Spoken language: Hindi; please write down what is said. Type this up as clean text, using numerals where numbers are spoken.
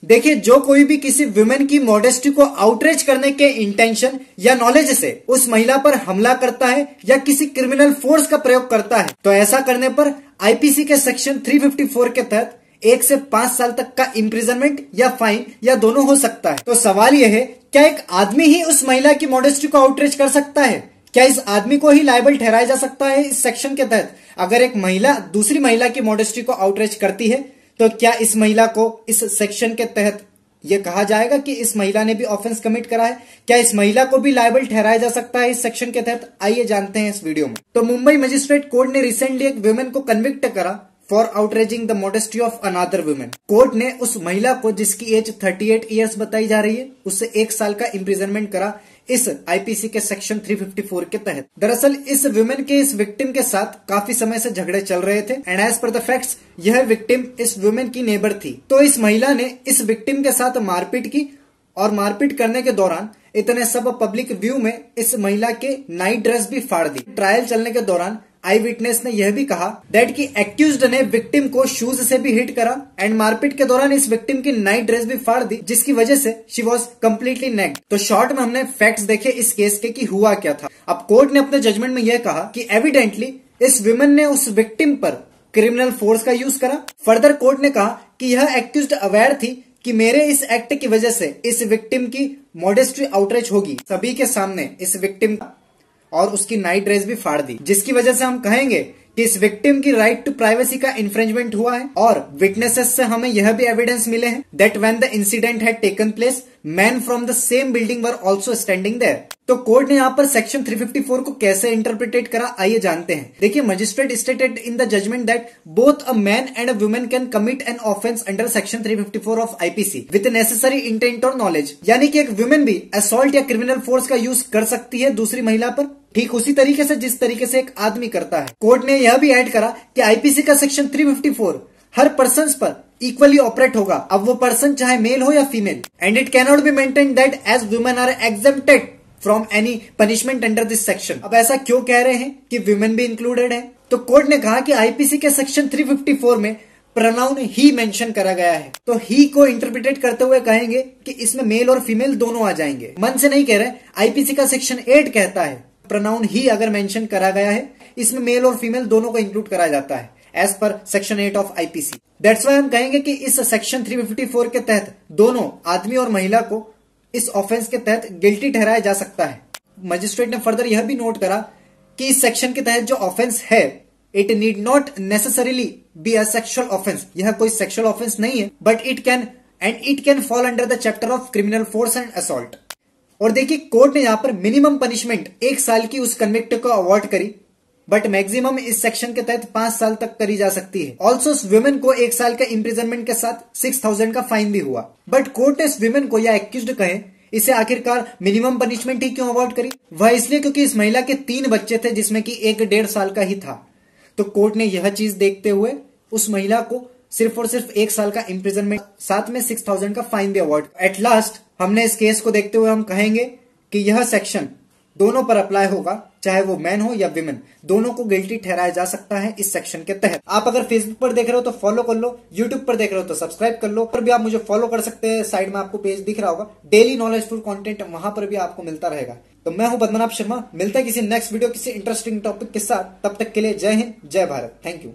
देखिए, जो कोई भी किसी वुमेन की मॉडेस्टी को आउटरीच करने के इंटेंशन या नॉलेज से उस महिला पर हमला करता है या किसी क्रिमिनल फोर्स का प्रयोग करता है, तो ऐसा करने पर आईपीसी के सेक्शन 354 के तहत 1 से 5 साल तक का इम्प्रिजनमेंट या फाइन या दोनों हो सकता है। तो सवाल यह है, क्या एक आदमी ही उस महिला की मॉडेस्टी को आउटरीच कर सकता है? क्या इस आदमी को ही लायबल ठहराया जा सकता है इस सेक्शन के तहत? अगर एक महिला दूसरी महिला की मॉडेस्टी को आउटरीच करती है, तो क्या इस महिला को इस सेक्शन के तहत यह कहा जाएगा कि इस महिला ने भी ऑफेंस कमिट करा है? क्या इस महिला को भी लायबल ठहराया जा सकता है इस सेक्शन के तहत? आइए जानते हैं इस वीडियो में। तो मुंबई मजिस्ट्रेट कोर्ट ने रिसेंटली एक वुमेन को कन्विक्ट करा for outraging the modesty of another women. Court ने उस महिला को, जिसकी एज 38 ईयर्स बताई जा रही है, उससे 1 साल का इम्प्रिजनमेंट करा इस आईपीसी के सेक्शन 354 के तहत। दरअसल इस वुमेन के इस विक्टिम के साथ काफी समय से झगड़े चल रहे थे and as per the facts यह विक्टिम इस वुमेन की नेबर थी। तो इस महिला ने इस विक्टिम के साथ मारपीट की और मारपीट करने के दौरान इतने सब पब्लिक व्यू में इस महिला के नाइट ड्रेस भी फाड़ दी। ट्रायल चलने के दौरान आई विटनेस ने यह भी कहा दैट कि एक्यूज्ड ने विक्टिम को शूज से भी हिट करा एंड मारपीट के दौरान इस विक्टिम की नाइट ड्रेस भी फाड़ दी, जिसकी वजह से शी वॉज कम्प्लीटली नेक्ड। तो शॉर्ट में हमने फैक्ट्स देखे इस केस के कि हुआ क्या था। अब कोर्ट ने अपने जजमेंट में यह कहा कि एविडेंटली इस विमेन ने उस विक्टिम पर क्रिमिनल फोर्स का यूज करा। फर्दर कोर्ट ने कहा कि यह एक्यूज्ड अवेयर थी कि मेरे इस एक्ट की वजह से इस विक्टिम की मॉडेस्टी आउटरीच होगी, सभी के सामने इस विक्टिम और उसकी नाइट ड्रेस भी फाड़ दी, जिसकी वजह से हम कहेंगे कि इस विक्टिम की राइट टू प्राइवेसी का इन्फ्रिंजमेंट हुआ है। और विटनेसेस से हमें यह भी एविडेंस मिले हैं that when the incident had taken place man from the same building were also standing there. तो कोर्ट ने यहाँ पर सेक्शन 354 को कैसे इंटरप्रिटेट करा, आइए जानते हैं। देखिए, magistrate stated in the judgement that both a man and a woman can commit an offence under section 354 of IPC with necessary intent और नॉलेज। यानी कि एक वुमेन भी असॉल्ट या क्रिमिनल फोर्स का यूज कर सकती है दूसरी महिला पर, ठीक उसी तरीके से जिस तरीके से एक आदमी करता है। कोर्ट ने यह भी ऐड करा कि आईपीसी का सेक्शन 354 हर पर्सन पर इक्वली ऑपरेट होगा, अब वो पर्सन चाहे मेल हो या female, and it cannot be maintain that as women are exempted from any punishment under this section. अब ऐसा क्यों कह रहे हैं कि वुमेन भी इंक्लूडेड है? तो कोर्ट ने कहा कि आईपीसी के सेक्शन 354 में प्रोनाउन ही मेंशन करा गया है, तो ही को इंटरप्रिटेट करते हुए कहेंगे कि इसमें मेल और फीमेल दोनों आ जाएंगे। मन से नहीं कह रहे। आईपीसी का सेक्शन 8 कहता है प्रोनाउन ही अगर मेंशन करा गया है, इसमें मेल और फीमेल दोनों को इंक्लूड कराया जाता है as per section 8 of IPC. That's why हम कहेंगे कि इस सेक्शन 354 के तहत दोनों आदमी और महिला को इस ऑफेंस के तहत गिल्टी ठहराया जा सकता है। मजिस्ट्रेट ने फर्दर यह भी नोट करा कि इस सेक्शन के तहत जो ऑफेंस है, it need not necessarily be a sexual offence. यह कोई सेक्सुअल ऑफेंस नहीं है, but it can fall under the chapter of criminal force and assault. और देखिए, कोर्ट ने यहां पर मिनिमम पनिशमेंट 1 साल की उस कन्विक्ट को अवॉर्ड करी, बट मैक्सिमम इस सेक्शन के तहत 5 साल तक करी जा सकती है। ऑल्सो इस वुमेन को 1 साल का इम्प्रिजनमेंट के साथ 6000 का फाइन भी हुआ। बट कोर्ट ने इस वुमेन को या एक्यूज्ड कहे इसे आखिरकार मिनिमम पनिशमेंट ही क्यों अवॉर्ड करी? वह इसलिए क्योंकि इस महिला के 3 बच्चे थे, जिसमें कि एक 1.5 साल का ही था। तो कोर्ट ने यह चीज देखते हुए उस महिला को सिर्फ और सिर्फ 1 साल का इम्प्रिजनमेंट साथ में 6000 का फाइन भी अवॉर्ड। एट लास्ट हमने इस केस को देखते हुए हम कहेंगे कि यह सेक्शन दोनों पर अप्लाई होगा, चाहे वो मैन हो या विमेन, दोनों को गिल्टी ठहराया जा सकता है इस सेक्शन के तहत। आप अगर फेसबुक पर देख रहे हो तो फॉलो कर लो, यूट्यूब पर देख रहे हो तो सब्सक्राइब कर लो, पर भी आप मुझे फॉलो कर सकते हैं। साइड में आपको पेज दिख रहा होगा, डेली नॉलेजफुल कंटेंट वहां पर भी आपको मिलता रहेगा। तो मैं हूं पद्मनाभ शर्मा, मिलता है किसी नेक्स्ट वीडियो किसी इंटरेस्टिंग टॉपिक के साथ। तब तक के लिए जय हिंद, जय भारत, थैंक यू।